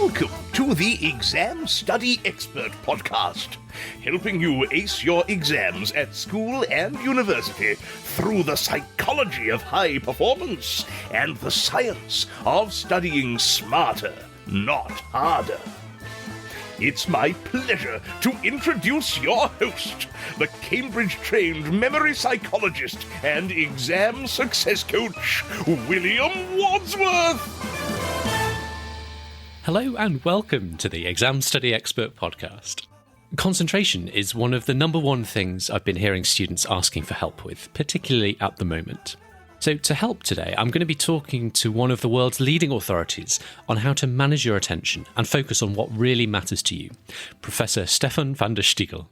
Welcome to the Exam Study Expert Podcast, helping you ace your exams at school and university through the psychology of high performance and the science of studying smarter, not harder. It's my pleasure to introduce your host, the Cambridge-trained memory psychologist and exam success coach, William Wadsworth. Hello and welcome to the Exam Study Expert Podcast. Concentration is one of the number one things I've been hearing students asking for help with, particularly at the moment. So to help today, I'm going to be talking to one of the world's leading authorities on how to manage your attention and focus on what really matters to you, Professor Stefan van der Stigchel.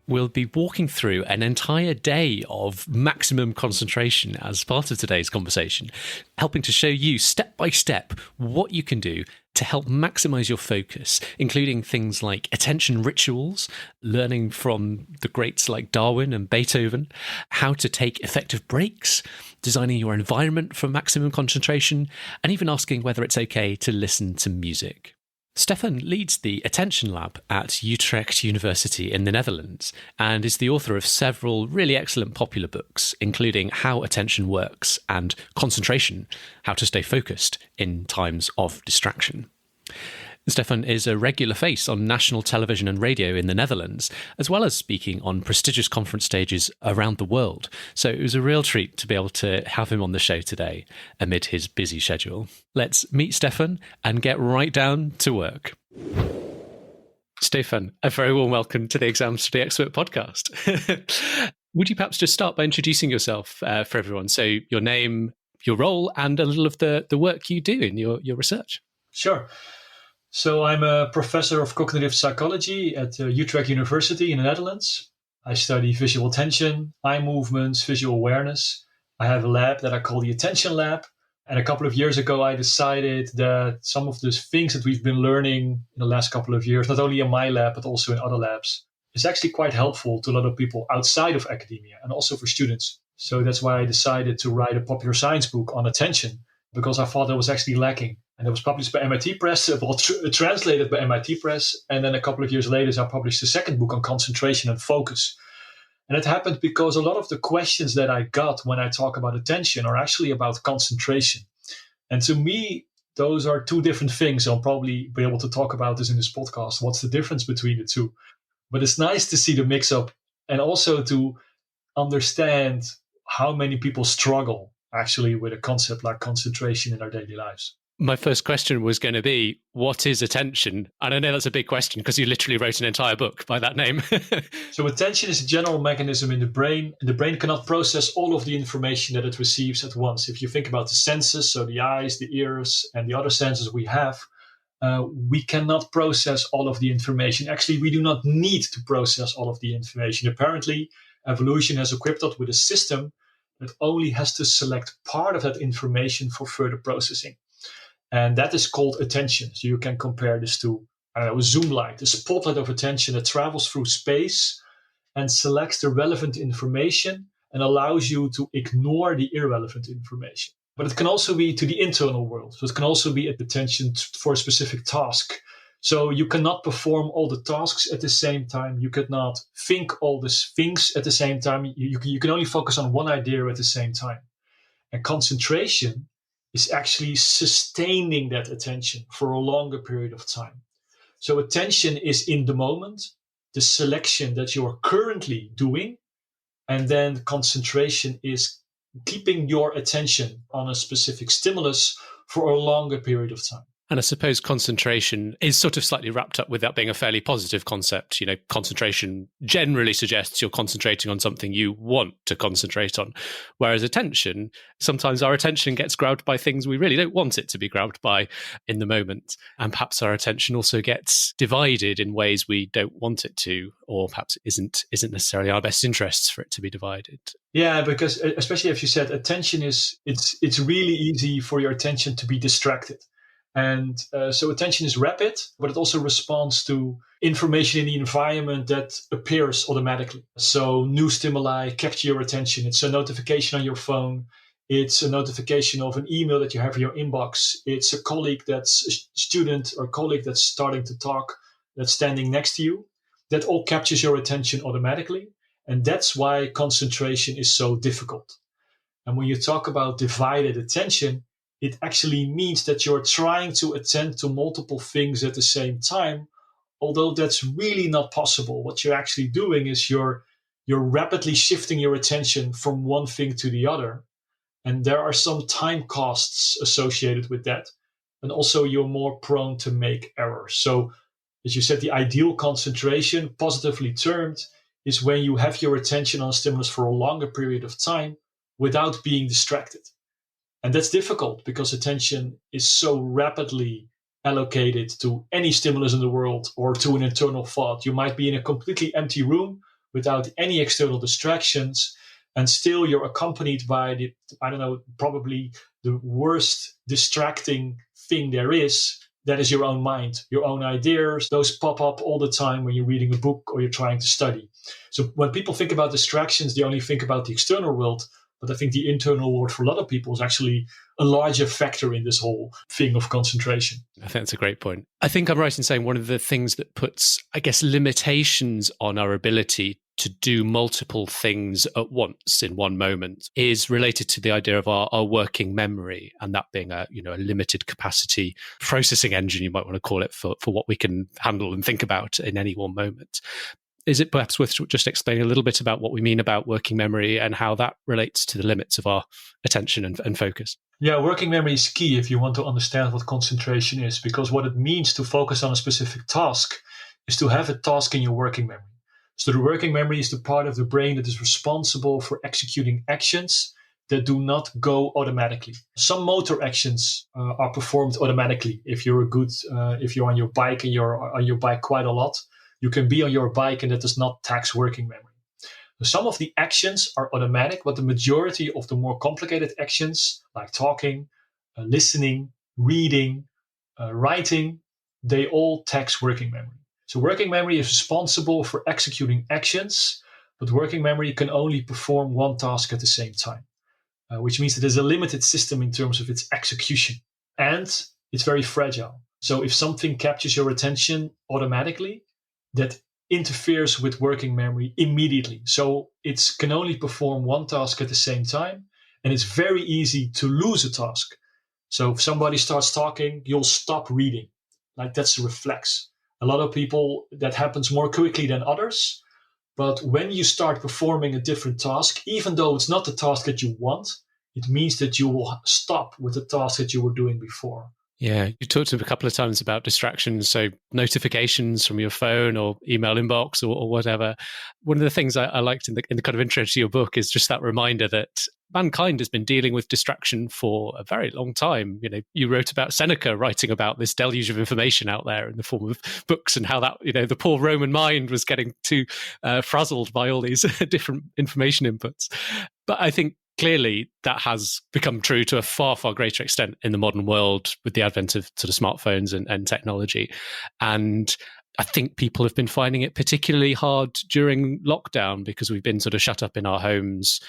We'll be walking through an entire day of maximum concentration as part of today's conversation, helping to show you step by step what you can do to help maximize your focus, including things like attention rituals, learning from the greats like Darwin and Beethoven, how to take effective breaks, designing your environment for maximum concentration, and even asking whether it's okay to listen to music. Stefan leads the AttentionLab at Utrecht University in the Netherlands and is the author of several really excellent popular books, including How Attention Works and Concentration, How to Stay Focused in Times of Distraction. Stefan is a regular face on national television and radio in the Netherlands, as well as speaking on prestigious conference stages around the world. So it was a real treat to be able to have him on the show today amid his busy schedule. Let's meet Stefan and get right down to work. Stefan, a very warm welcome to the Exam Study Expert Podcast. Would you perhaps just start by introducing yourself for everyone? So your name, your role, and a little of the work you do in your research. Sure. So I'm a professor of cognitive psychology at Utrecht University in the Netherlands. I study visual attention, eye movements, visual awareness. I have a lab that I call the AttentionLab. And a couple of years ago, I decided that some of the things that we've been learning in the last couple of years, not only in my lab, but also in other labs, is actually quite helpful to a lot of people outside of academia and also for students. So that's why I decided to write a popular science book on attention, because I thought that was actually lacking. And it was published by MIT Press, translated by MIT Press. And then a couple of years later, I published a second book on concentration and focus. And it happened because a lot of the questions that I got when I talk about attention are actually about concentration. And to me, those are two different things. I'll probably be able to talk about this in this podcast. What's the difference between the two? But it's nice to see the mix up and also to understand how many people struggle actually with a concept like concentration in our daily lives. My first question was going to be, what is attention? And I know that's a big question because you literally wrote an entire book by that name. So attention is a general mechanism in the brain. The brain cannot process all of the information that it receives at once. If you think about the senses, so the eyes, the ears, and the other senses we have, we cannot process all of the information. Actually, we do not need to process all of the information. Apparently, evolution has equipped us with a system that only has to select part of that information for further processing. And that is called attention. So you can compare this to a zoom light, a spotlight of attention that travels through space and selects the relevant information and allows you to ignore the irrelevant information. But it can also be to the internal world. So it can also be attention for a specific task. So you cannot perform all the tasks at the same time. You cannot think all these things at the same time. You can only focus on one idea at the same time. And concentration is actually sustaining that attention for a longer period of time. So attention is in the moment, the selection that you are currently doing, and then concentration is keeping your attention on a specific stimulus for a longer period of time. And I suppose concentration is sort of slightly wrapped up with that being a fairly positive concept. You know, concentration generally suggests you're concentrating on something you want to concentrate on. Whereas attention, sometimes our attention gets grabbed by things we really don't want it to be grabbed by in the moment. And perhaps our attention also gets divided in ways we don't want it to, or perhaps isn't necessarily our best interests for it to be divided. Yeah, because especially if you said attention it's really easy for your attention to be distracted. And so attention is rapid, but it also responds to information in the environment that appears automatically. So new stimuli capture your attention. It's a notification on your phone. It's a notification of an email that you have in your inbox. It's a colleague that's a student or colleague that's starting to talk, that's standing next to you. That all captures your attention automatically. And that's why concentration is so difficult. And when you talk about divided attention, it actually means that you're trying to attend to multiple things at the same time, although that's really not possible. What you're actually doing is you're rapidly shifting your attention from one thing to the other. And there are some time costs associated with that. And also you're more prone to make errors. So as you said, the ideal concentration, positively termed, is when you have your attention on a stimulus for a longer period of time without being distracted. And that's difficult because attention is so rapidly allocated to any stimulus in the world or to an internal thought. You might be in a completely empty room without any external distractions, and still you're accompanied by probably the worst distracting thing there is. That is your own mind, your own ideas. Those pop up all the time when you're reading a book or you're trying to study. So when people think about distractions, they only think about the external world. But I think the internal world for a lot of people is actually a larger factor in this whole thing of concentration. I think that's a great point. I think I'm right in saying one of the things that puts, I guess, limitations on our ability to do multiple things at once in one moment is related to the idea of our working memory, and that being a limited capacity processing engine, you might want to call it, for what we can handle and think about in any one moment. Is it perhaps worth just explaining a little bit about what we mean about working memory and how that relates to the limits of our attention and focus? Yeah, working memory is key if you want to understand what concentration is, because what it means to focus on a specific task is to have a task in your working memory. So the working memory is the part of the brain that is responsible for executing actions that do not go automatically. Some motor actions are performed automatically. If you're on your bike and you're on your bike quite a lot, you can be on your bike and that does not tax working memory. Some of the actions are automatic, but the majority of the more complicated actions, like talking, listening, reading, writing, they all tax working memory. So working memory is responsible for executing actions, but working memory can only perform one task at the same time, which means that there's a limited system in terms of its execution. And it's very fragile. So if something captures your attention automatically, that interferes with working memory immediately. So it can only perform one task at the same time, and it's very easy to lose a task. So if somebody starts talking, you'll stop reading. Like, that's a reflex. A lot of people, that happens more quickly than others. But when you start performing a different task, even though it's not the task that you want, it means that you will stop with the task that you were doing before. Yeah, you talked a couple of times about distractions, so notifications from your phone or email inbox or whatever. One of the things I liked in the kind of intro to your book is just that reminder that mankind has been dealing with distraction for a very long time. You wrote about Seneca writing about this deluge of information out there in the form of books, and how that, the poor Roman mind was getting too frazzled by all these different information inputs. But I think clearly that has become true to a far, far greater extent in the modern world with the advent of sort of smartphones and technology. And I think people have been finding it particularly hard during lockdown because we've been sort of shut up in our homes,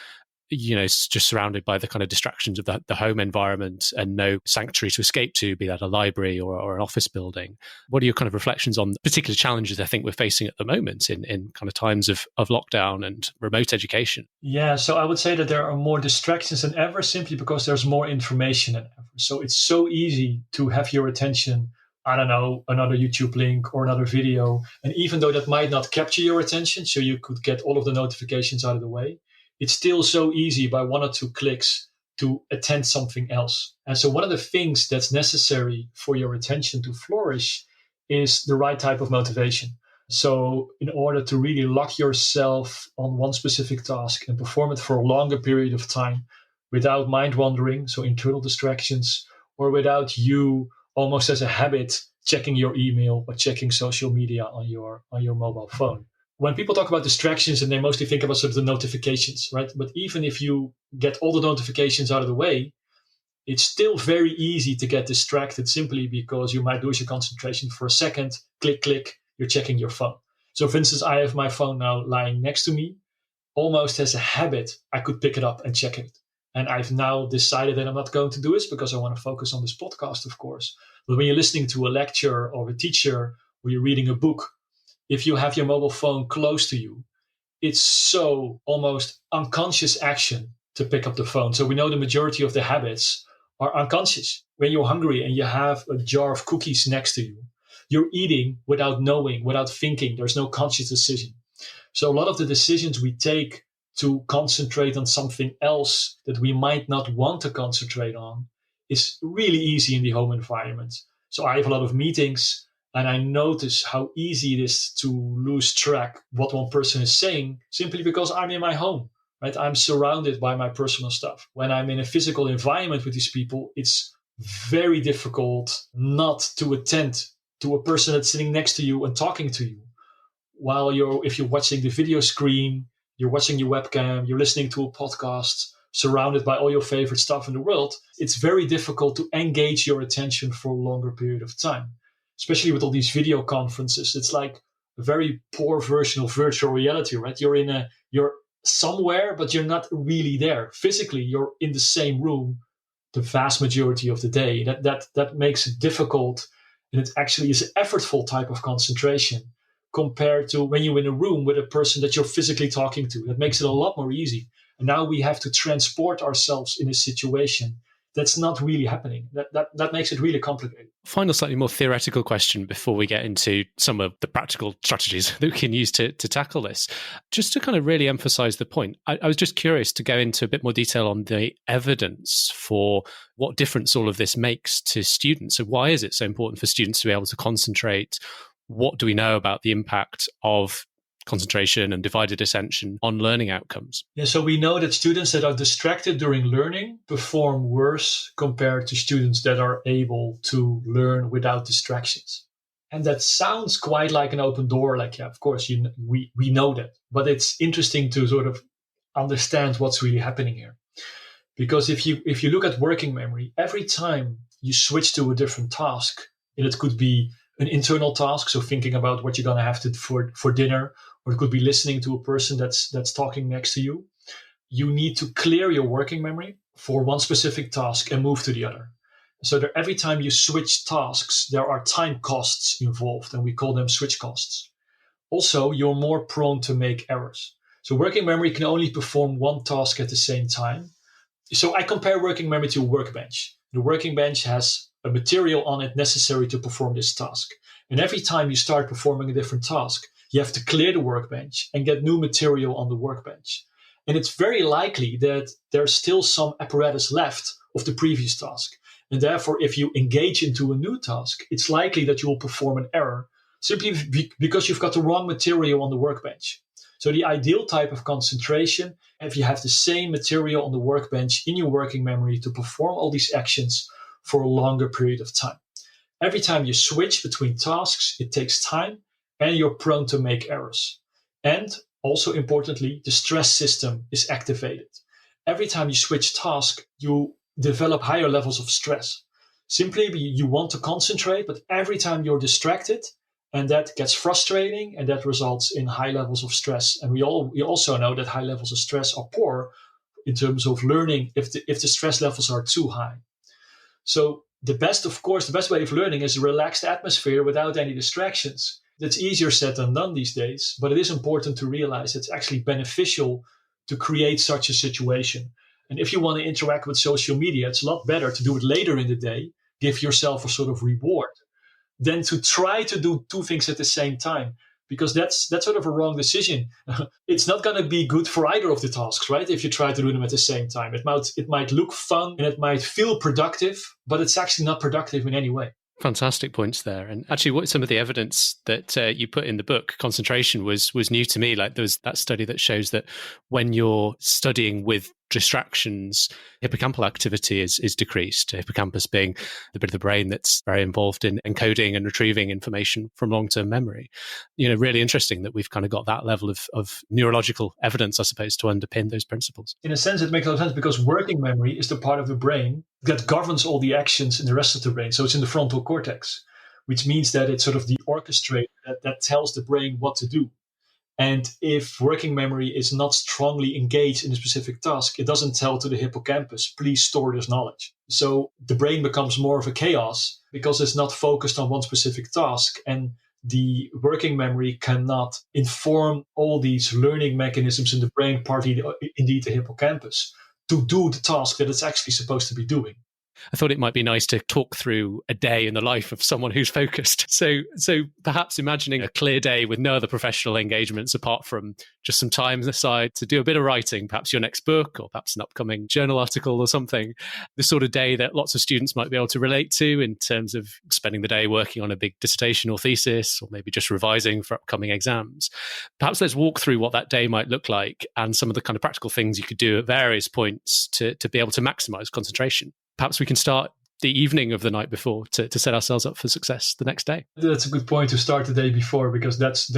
just surrounded by the kind of distractions of the home environment and no sanctuary to escape to, be that a library or an office building. What are your kind of reflections on the particular challenges I think we're facing at the moment in kind of times of lockdown and remote education? Yeah, so I would say that there are more distractions than ever, simply because there's more information than ever. So it's so easy to have your attention, another YouTube link or another video. And even though that might not capture your attention, so you could get all of the notifications out of the way, it's still so easy by one or two clicks to attend something else. And so one of the things that's necessary for your attention to flourish is the right type of motivation. So in order to really lock yourself on one specific task and perform it for a longer period of time without mind wandering, so internal distractions, or without you almost as a habit checking your email or checking social media on your mobile phone. When people talk about distractions, and they mostly think about sort of the notifications, right? But even if you get all the notifications out of the way, it's still very easy to get distracted simply because you might lose your concentration for a second. Click, click, you're checking your phone. So for instance, I have my phone now lying next to me. Almost as a habit, I could pick it up and check it. And I've now decided that I'm not going to do this because I want to focus on this podcast, of course. But when you're listening to a lecture or a teacher, or you're reading a book, if you have your mobile phone close to you, it's so almost unconscious action to pick up the phone. So we know the majority of the habits are unconscious. When you're hungry and you have a jar of cookies next to you, you're eating without knowing, without thinking. There's no conscious decision. So a lot of the decisions we take to concentrate on something else that we might not want to concentrate on is really easy in the home environment. So I have a lot of meetings and I notice how easy it is to lose track what one person is saying simply because I'm in my home, right? I'm surrounded by my personal stuff. When I'm in a physical environment with these people, it's very difficult not to attend to a person that's sitting next to you and talking to you. While if you're watching the video screen, you're watching your webcam, you're listening to a podcast, surrounded by all your favorite stuff in the world, it's very difficult to engage your attention for a longer period of time. Especially with all these video conferences, it's like a very poor version of virtual reality, right? You're somewhere, but you're not really there. Physically, you're in the same room the vast majority of the day. That makes it difficult, and it actually is an effortful type of concentration compared to when you're in a room with a person that you're physically talking to. That makes it a lot more easy. And now we have to transport ourselves in a situation that's not really happening. That makes it really complicated. Final, slightly more theoretical question before we get into some of the practical strategies that we can use to tackle this. Just to kind of really emphasize the point, I was just curious to go into a bit more detail on the evidence for what difference all of this makes to students. So why is it so important for students to be able to concentrate? What do we know about the impact of concentration and divided attention on learning outcomes? Yeah, so we know that students that are distracted during learning perform worse compared to students that are able to learn without distractions. And that sounds quite like an open door. Like, yeah, of course, we know that. But it's interesting to sort of understand what's really happening here. Because if you look at working memory, every time you switch to a different task, and it could be an internal task, so thinking about what you're going to have for dinner, or it could be listening to a person that's talking next to you. You need to clear your working memory for one specific task and move to the other. So every time you switch tasks, there are time costs involved, and we call them switch costs. Also, you're more prone to make errors. So working memory can only perform one task at the same time. So I compare working memory to a workbench. The working bench has a material on it necessary to perform this task. And every time you start performing a different task, you have to clear the workbench and get new material on the workbench. And it's very likely that there's still some apparatus left of the previous task. And therefore, if you engage into a new task, it's likely that you will perform an error simply because you've got the wrong material on the workbench. So the ideal type of concentration, if you have the same material on the workbench in your working memory to perform all these actions for a longer period of time. Every time you switch between tasks, it takes time and you're prone to make errors. And also importantly, the stress system is activated. Every time you switch task, you develop higher levels of stress. Simply, you want to concentrate, but every time you're distracted, and that gets frustrating, and that results in high levels of stress. And we also know that high levels of stress are poor in terms of learning if the stress levels are too high. So the best way of learning is a relaxed atmosphere without any distractions. That's easier said than done these days, but it is important to realize it's actually beneficial to create such a situation. And if you want to interact with social media, it's a lot better to do it later in the day, give yourself a sort of reward, than to try to do two things at the same time, because that's sort of a wrong decision. It's not going to be good for either of the tasks, right? If you try to do them at the same time, it might look fun and it might feel productive, but it's actually not productive in any way. Fantastic points there. And actually, what some of the evidence that you put in the book, concentration, was new to me. Like there was that study that shows that when you're studying with distractions, hippocampal activity is decreased. Hippocampus being the bit of the brain that's very involved in encoding and retrieving information from long-term memory. You know, really interesting that we've kind of got that level of neurological evidence, I suppose, to underpin those principles. In a sense, it makes a lot of sense because working memory is the part of the brain that governs all the actions in the rest of the brain. So it's in the frontal cortex, which means that it's sort of the orchestrator that tells the brain what to do. And if working memory is not strongly engaged in a specific task, it doesn't tell to the hippocampus, please store this knowledge. So the brain becomes more of a chaos because it's not focused on one specific task. And the working memory cannot inform all these learning mechanisms in the brain, partly indeed the hippocampus, to do the task that it's actually supposed to be doing. I thought it might be nice to talk through a day in the life of someone who's focused. So perhaps imagining a clear day with no other professional engagements apart from just some time aside to do a bit of writing, perhaps your next book or perhaps an upcoming journal article or something. The sort of day that lots of students might be able to relate to in terms of spending the day working on a big dissertation or thesis, or maybe just revising for upcoming exams. Perhaps let's walk through what that day might look like and some of the kind of practical things you could do at various points to be able to maximize concentration. Perhaps we can start the evening of the night before to set ourselves up for success the next day. That's a good point to start the day before, because that's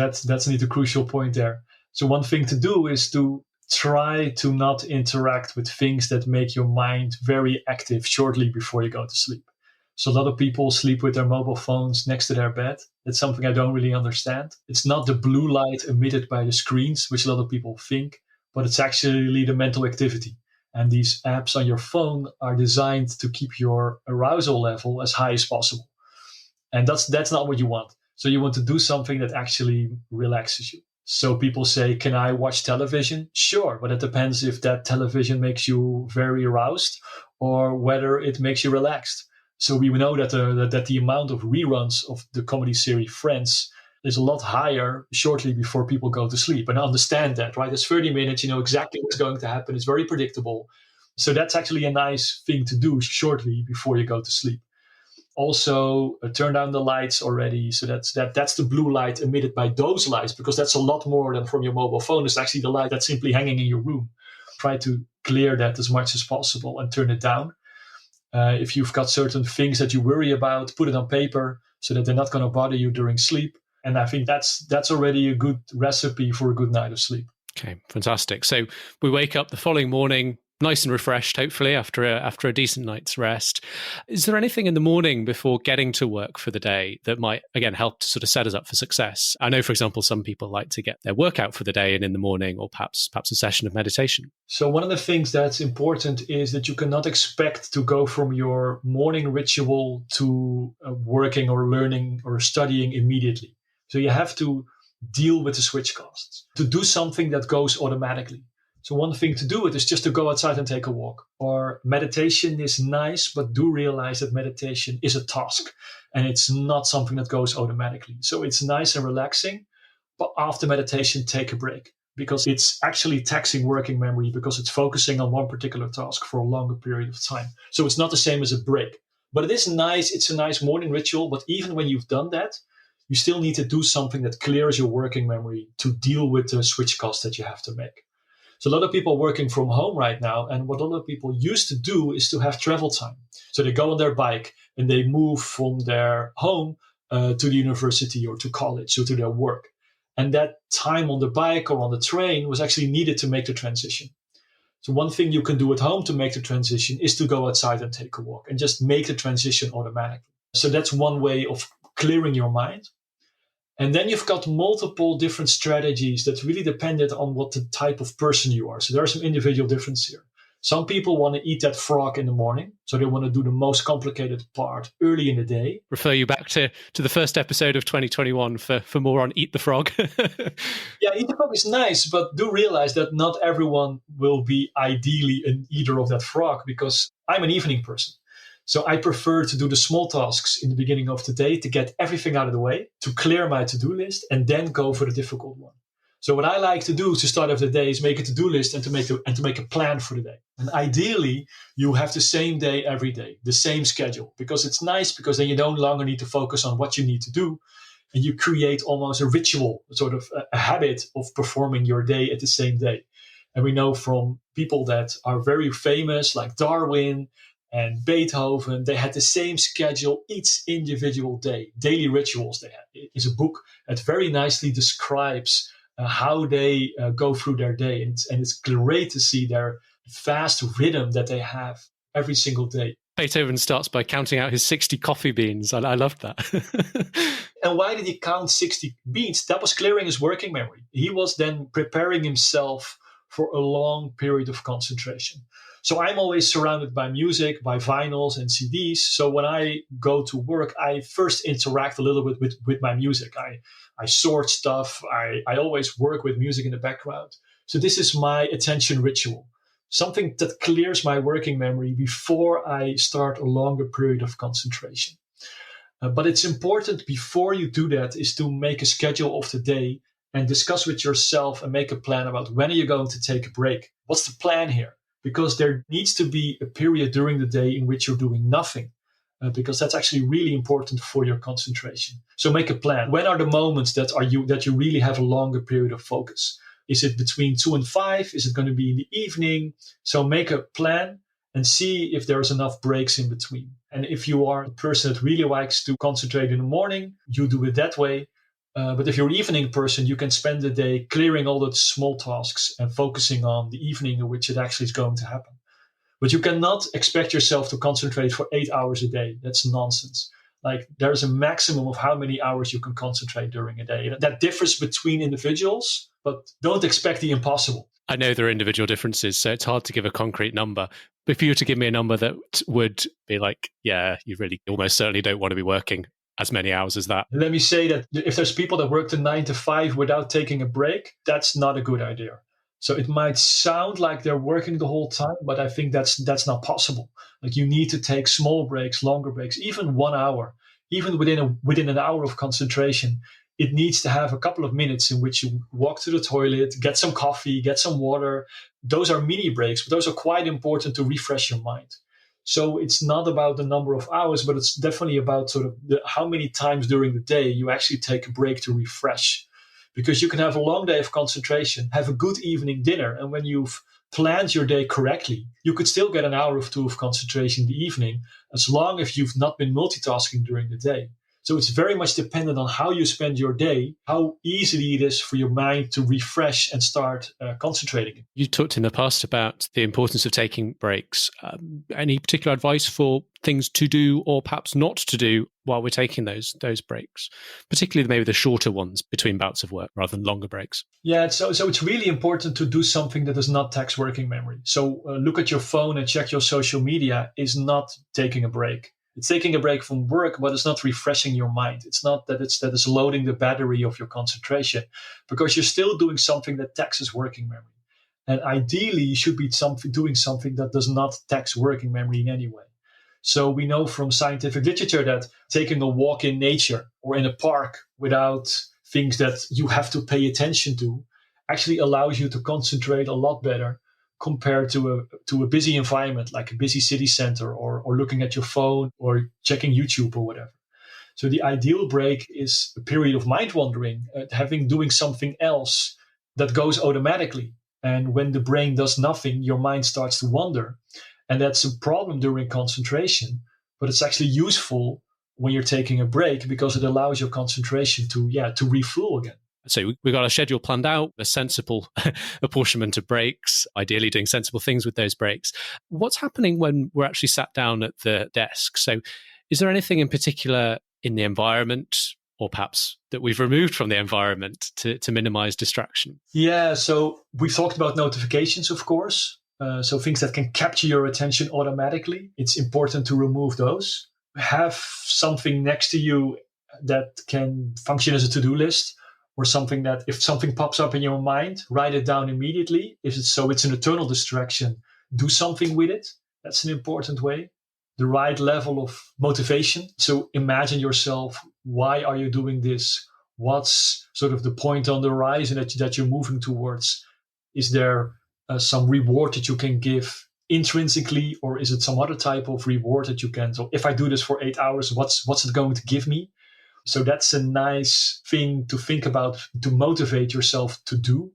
indeed a crucial point there. So one thing to do is to try to not interact with things that make your mind very active shortly before you go to sleep. So a lot of people sleep with their mobile phones next to their bed. That's something I don't really understand. It's not the blue light emitted by the screens, which a lot of people think, but it's actually the mental activity. And these apps on your phone are designed to keep your arousal level as high as possible. And that's not what you want. So you want to do something that actually relaxes you. So people say, can I watch television? Sure, but it depends if that television makes you very aroused or whether it makes you relaxed. So we know that the amount of reruns of the comedy series Friends is a lot higher shortly before people go to sleep. And I understand that, right? It's 30 minutes, you know exactly what's going to happen. It's very predictable. So that's actually a nice thing to do shortly before you go to sleep. Also, turn down the lights already. So that's the blue light emitted by those lights, because that's a lot more than from your mobile phone. It's actually the light that's simply hanging in your room. Try to clear that as much as possible and turn it down. If you've got certain things that you worry about, put it on paper so that they're not going to bother you during sleep. And I think that's already a good recipe for a good night of sleep. Okay, fantastic. So we wake up the following morning, nice and refreshed, hopefully, after a decent night's rest. Is there anything in the morning before getting to work for the day that might, again, help to sort of set us up for success? I know, for example, some people like to get their workout for the day in the morning, or perhaps a session of meditation. So one of the things that's important is that you cannot expect to go from your morning ritual to working or learning or studying immediately. So you have to deal with the switch costs, to do something that goes automatically. So one thing to do it is just to go outside and take a walk. Or meditation is nice, but do realize that meditation is a task and it's not something that goes automatically. So it's nice and relaxing, but after meditation, take a break, because it's actually taxing working memory because it's focusing on one particular task for a longer period of time. So it's not the same as a break, but it is nice. It's a nice morning ritual. But even when you've done that, you still need to do something that clears your working memory to deal with the switch costs that you have to make. So a lot of people are working from home right now. And what a lot of people used to do is to have travel time. So they go on their bike and they move from their home to the university or to college or to their work. And that time on the bike or on the train was actually needed to make the transition. So one thing you can do at home to make the transition is to go outside and take a walk and just make the transition automatically. So that's one way of clearing your mind. And then you've got multiple different strategies that's really dependent on what the type of person you are. So there are some individual differences here. Some people want to eat that frog in the morning. So they want to do the most complicated part early in the day. Refer you back to the first episode of 2021 for more on Eat the Frog. Yeah, Eat the Frog is nice, but do realize that not everyone will be ideally an eater of that frog, because I'm an evening person. So I prefer to do the small tasks in the beginning of the day to get everything out of the way, to clear my to-do list, and then go for the difficult one. So what I like to do to start off the day is make a to-do list and to make a plan for the day. And ideally, you have the same day every day, the same schedule, because it's nice, because then you no longer need to focus on what you need to do. And you create almost a ritual, sort of a habit of performing your day at the same day. And we know from people that are very famous, like Darwin and Beethoven, they had the same schedule each individual day, daily rituals they had. It is a book that very nicely describes how they go through their day. And it's great to see their fast rhythm that they have every single day. Beethoven starts by counting out his 60 coffee beans. I loved that. And why did he count 60 beans? That was clearing his working memory. He was then preparing himself for a long period of concentration. So I'm always surrounded by music, by vinyls and CDs. So when I go to work, I first interact a little bit with my music. I sort stuff. I always work with music in the background. So this is my attention ritual, something that clears my working memory before I start a longer period of concentration. But it's important before you do that is to make a schedule of the day and discuss with yourself and make a plan about when are you going to take a break? What's the plan here? Because there needs to be a period during the day in which you're doing nothing, because that's actually really important for your concentration. So make a plan. When are the moments that you really have a longer period of focus? Is it between 2 and 5? Is it going to be in the evening? So make a plan and see if there's enough breaks in between. And if you are a person that really likes to concentrate in the morning, you do it that way. But if you're an evening person, you can spend the day clearing all the small tasks and focusing on the evening in which it actually is going to happen. But you cannot expect yourself to concentrate for 8 hours a day. That's nonsense. Like there's a maximum of how many hours you can concentrate during a day. That differs between individuals, but don't expect the impossible. I know there are individual differences, so it's hard to give a concrete number. But if you were to give me a number that would be like, yeah, you really almost certainly don't want to be working as many hours as that. Let me say that if there's people that work to 9 to 5 without taking a break, that's not a good idea. So it might sound like they're working the whole time, but I think that's not possible. Like you need to take small breaks, longer breaks, even 1 hour, even within an hour of concentration. It needs to have a couple of minutes in which you walk to the toilet, get some coffee, get some water. Those are mini breaks, but those are quite important to refresh your mind. So it's not about the number of hours, but it's definitely about sort of how many times during the day you actually take a break to refresh. Because you can have a long day of concentration, have a good evening dinner, and when you've planned your day correctly, you could still get an hour or two of concentration in the evening, as long as you've not been multitasking during the day. So it's very much dependent on how you spend your day, how easily it is for your mind to refresh and start concentrating. You talked in the past about the importance of taking breaks. Any particular advice for things to do or perhaps not to do while we're taking those breaks, particularly maybe the shorter ones between bouts of work rather than longer breaks? Yeah, so it's really important to do something that does not tax working memory. So look at your phone and check your social media is not taking a break. It's taking a break from work, but it's not refreshing your mind. It's not that it's loading the battery of your concentration, because you're still doing something that taxes working memory. And ideally, you should be doing something that does not tax working memory in any way. So we know from scientific literature that taking a walk in nature or in a park without things that you have to pay attention to actually allows you to concentrate a lot better compared to a busy environment like a busy city center or looking at your phone or checking YouTube or whatever. So the ideal break is a period of mind wandering, doing something else that goes automatically. And when the brain does nothing, your mind starts to wander. And that's a problem during concentration, but it's actually useful when you're taking a break because it allows your concentration to refuel again. So we've got a schedule planned out, a sensible apportionment of breaks, ideally doing sensible things with those breaks. What's happening when we're actually sat down at the desk? So is there anything in particular in the environment or perhaps that we've removed from the environment to minimize distraction? Yeah, so we've talked about notifications, of course. So things that can capture your attention automatically. It's important to remove those. Have something next to you that can function as a to-do list, or something that if something pops up in your mind, write it down immediately. If it's an eternal distraction, do something with it. That's an important way. The right level of motivation. So imagine yourself, why are you doing this? What's sort of the point on the horizon that you're moving towards? Is there some reward that you can give intrinsically, or is it some other type of reward that you can? So if I do this for 8 hours, what's it going to give me? So that's a nice thing to think about, to motivate yourself to do.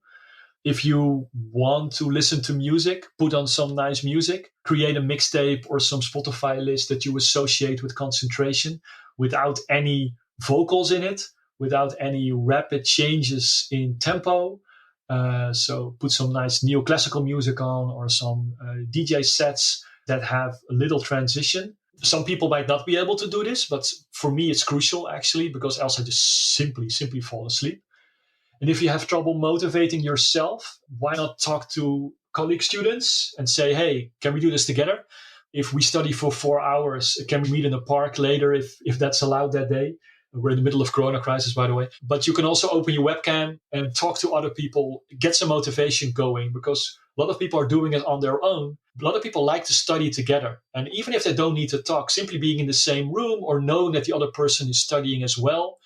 If you want to listen to music, put on some nice music, create a mixtape or some Spotify list that you associate with concentration without any vocals in it, without any rapid changes in tempo. So put some nice neoclassical music on or some DJ sets that have a little transition. Some people might not be able to do this, but for me, it's crucial actually, because else I just simply fall asleep. And if you have trouble motivating yourself, why not talk to colleague students and say, hey, can we do this together? If we study for 4 hours, can we meet in a park later if that's allowed that day? We're in the middle of Corona crisis, by the way. But you can also open your webcam and talk to other people, get some motivation going, because a lot of people are doing it on their own. A lot of people like to study together. And even if they don't need to talk, simply being in the same room or knowing that the other person is studying as well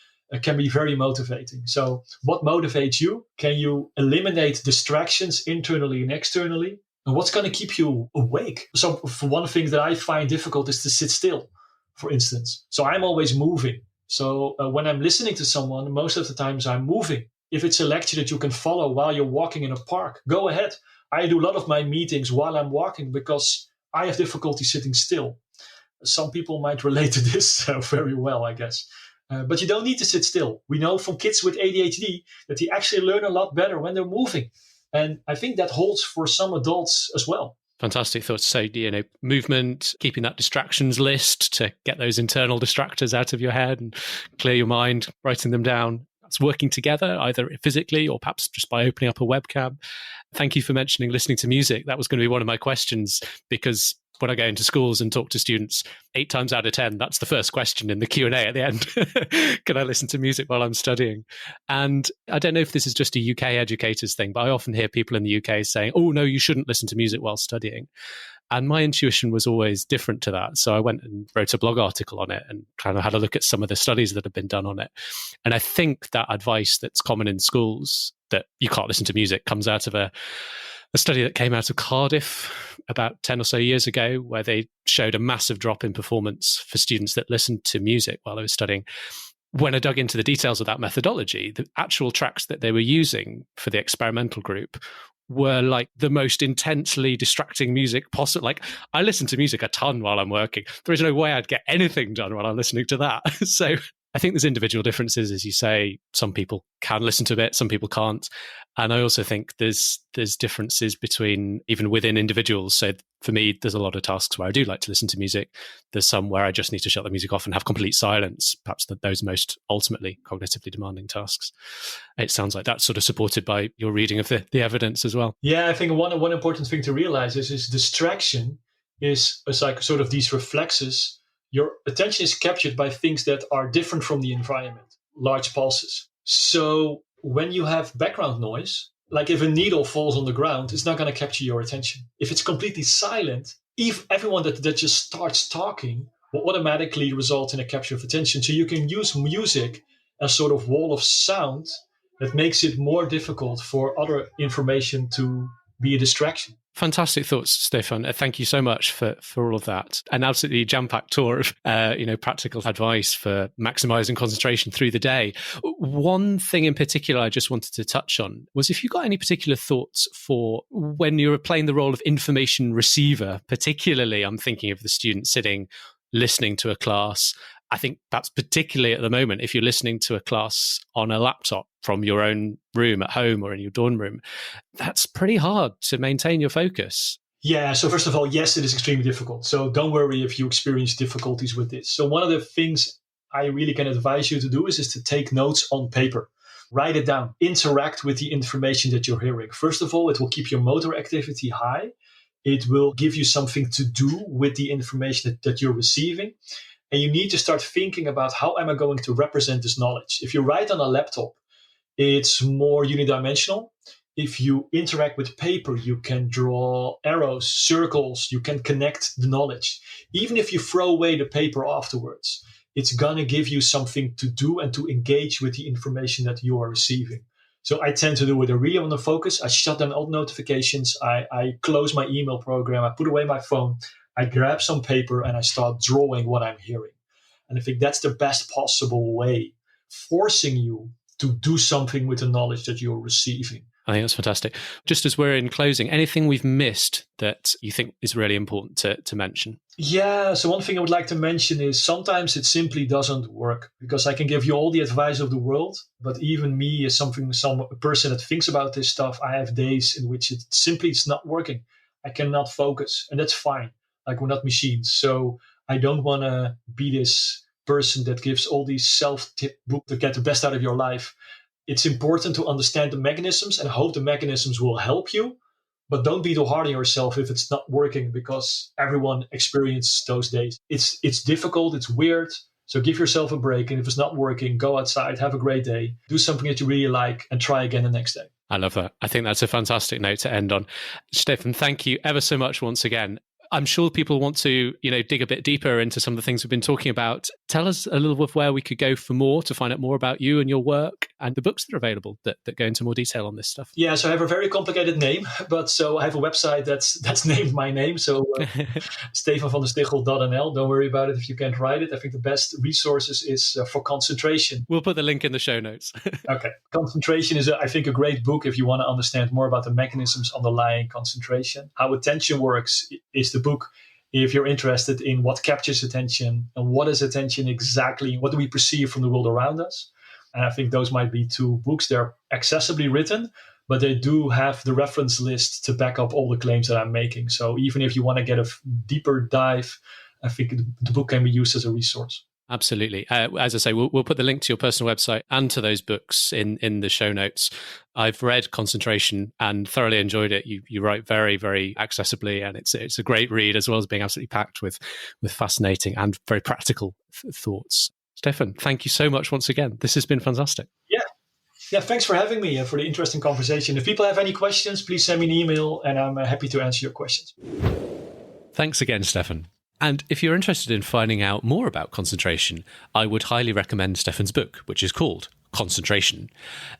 can be very motivating. So what motivates you? Can you eliminate distractions internally and externally? And what's going to keep you awake? So for one thing that I find difficult is to sit still, for instance. So I'm always moving. So when I'm listening to someone, most of the times I'm moving. If it's a lecture that you can follow while you're walking in a park, go ahead. I do a lot of my meetings while I'm walking because I have difficulty sitting still. Some people might relate to this very well, I guess. But you don't need to sit still. We know from kids with ADHD that they actually learn a lot better when they're moving. And I think that holds for some adults as well. Fantastic thoughts. So, movement, keeping that distractions list to get those internal distractors out of your head and clear your mind, writing them down. That's working together, either physically or perhaps just by opening up a webcam. Thank you for mentioning listening to music. That was going to be one of my questions, because when I go into schools and talk to students, 8 times out of 10, that's the first question in the Q&A at the end. Can I listen to music while I'm studying? And I don't know if this is just a UK educators thing, but I often hear people in the UK saying, oh, no, you shouldn't listen to music while studying. And my intuition was always different to that. So I went and wrote a blog article on it and kind of had a look at some of the studies that have been done on it. And I think that advice that's common in schools, that you can't listen to music, comes out of a study that came out of Cardiff about 10 or so years ago, where they showed a massive drop in performance for students that listened to music while they were studying. When I dug into the details of that methodology, the actual tracks that they were using for the experimental group were like the most intensely distracting music possible. Like, I listen to music a ton while I'm working. There is no way I'd get anything done while I'm listening to that. So I think there's individual differences, as you say. Some people can listen to it, some people can't. And I also think there's differences between, even within individuals. So for me, there's a lot of tasks where I do like to listen to music. There's some where I just need to shut the music off and have complete silence, perhaps those most ultimately cognitively demanding tasks. It sounds like that's sort of supported by your reading of the evidence as well. Yeah, I think one important thing to realize is distraction is like sort of these reflexes. Your attention is captured by things that are different from the environment, large pulses. So when you have background noise, like if a needle falls on the ground, it's not going to capture your attention. If it's completely silent, if everyone that just starts talking will automatically result in a capture of attention. So you can use music as sort of wall of sound that makes it more difficult for other information to be a distraction. Fantastic thoughts, Stefan. Thank you so much for all of that. An absolutely jam-packed tour of practical advice for maximising concentration through the day. One thing in particular I just wanted to touch on was if you got any particular thoughts for when you're playing the role of information receiver. Particularly, I'm thinking of the student sitting, listening to a class. I think perhaps particularly at the moment, if you're listening to a class on a laptop from your own room at home or in your dorm room, that's pretty hard to maintain your focus. Yeah, so first of all, yes, it is extremely difficult. So don't worry if you experience difficulties with this. So one of the things I really can advise you to do is to take notes on paper. Write it down. Interact with the information that you're hearing. First of all, it will keep your motor activity high. It will give you something to do with the information that you're receiving. And you need to start thinking about, how am I going to represent this knowledge? If you write on a laptop, it's more unidimensional. If you interact with paper, you can draw arrows, circles, you can connect the knowledge. Even if you throw away the paper afterwards, it's going to give you something to do and to engage with the information that you are receiving. So I tend to do it. I really want to focus. I shut down all notifications. I close my email program. I put away my phone. I grab some paper and I start drawing what I'm hearing. And I think that's the best possible way, forcing you to do something with the knowledge that you're receiving. I think that's fantastic. Just as we're in closing, anything we've missed that you think is really important to mention? Yeah, so one thing I would like to mention is sometimes it simply doesn't work, because I can give you all the advice of the world, but even me as some person that thinks about this stuff, I have days in which it's not working. I cannot focus, and that's fine. Like, we're not machines. So I don't want to be this person that gives all these self-tip books to get the best out of your life. It's important to understand the mechanisms and hope the mechanisms will help you. But don't be too hard on yourself if it's not working, because everyone experiences those days. It's difficult, it's weird. So give yourself a break. And if it's not working, go outside, have a great day, do something that you really like, and try again the next day. I love that. I think that's a fantastic note to end on. Stefan, thank you ever so much once again. I'm sure people want to, dig a bit deeper into some of the things we've been talking about. Tell us a little of where we could go for more to find out more about you and your work and the books that are available that go into more detail on this stuff. Yeah, so I have a very complicated name, but so I have a website that's named my name. So Stefan van der Stigchel.nl. Don't worry about it if you can't write it. I think the best resources is for concentration. We'll put the link in the show notes. Okay. Concentration is, I think, a great book if you want to understand more about the mechanisms underlying concentration. How attention works is the book if you're interested in what captures attention and what is attention exactly, what do we perceive from the world around us. And I think those might be two books. They're accessibly written, but they do have the reference list to back up all the claims that I'm making. So even if you want to get a deeper dive, I think the book can be used as a resource. Absolutely. As I say, we'll put the link to your personal website and to those books in the show notes. I've read Concentration and thoroughly enjoyed it. You write very, very accessibly, and it's a great read, as well as being absolutely packed with fascinating and very practical thoughts. Stefan, thank you so much once again. This has been fantastic. Yeah, thanks for having me and for the interesting conversation. If people have any questions, please send me an email, and I'm happy to answer your questions. Thanks again, Stefan. And if you're interested in finding out more about concentration, I would highly recommend Stefan's book, which is called Concentration.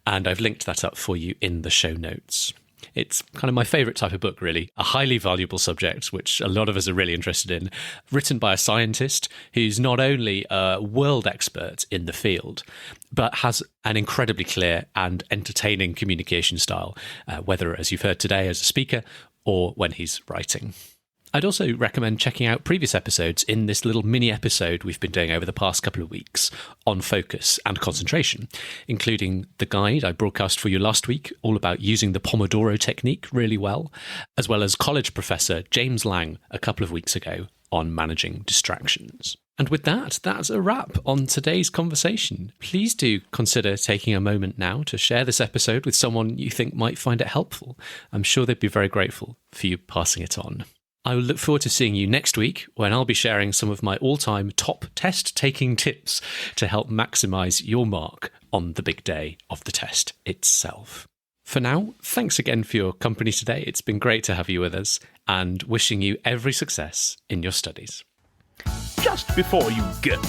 And I've linked that up for you in the show notes. It's kind of my favourite type of book, really, a highly valuable subject, which a lot of us are really interested in, written by a scientist who's not only a world expert in the field, but has an incredibly clear and entertaining communication style, whether, as you've heard today, as a speaker or when he's writing. I'd also recommend checking out previous episodes in this little mini episode we've been doing over the past couple of weeks on focus and concentration, including the guide I broadcast for you last week, all about using the Pomodoro technique really well, as well as college professor James Lang a couple of weeks ago on managing distractions. And with that, that's a wrap on today's conversation. Please do consider taking a moment now to share this episode with someone you think might find it helpful. I'm sure they'd be very grateful for you passing it on. I will look forward to seeing you next week when I'll be sharing some of my all-time top test-taking tips to help maximise your mark on the big day of the test itself. For now, thanks again for your company today. It's been great to have you with us, and wishing you every success in your studies. Just before you go,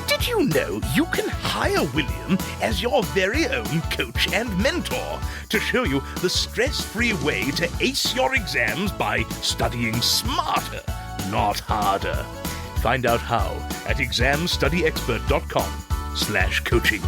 did you know you can hire William as your very own coach and mentor to show you the stress-free way to ace your exams by studying smarter, not harder? Find out how at examstudyexpert.com/coaching.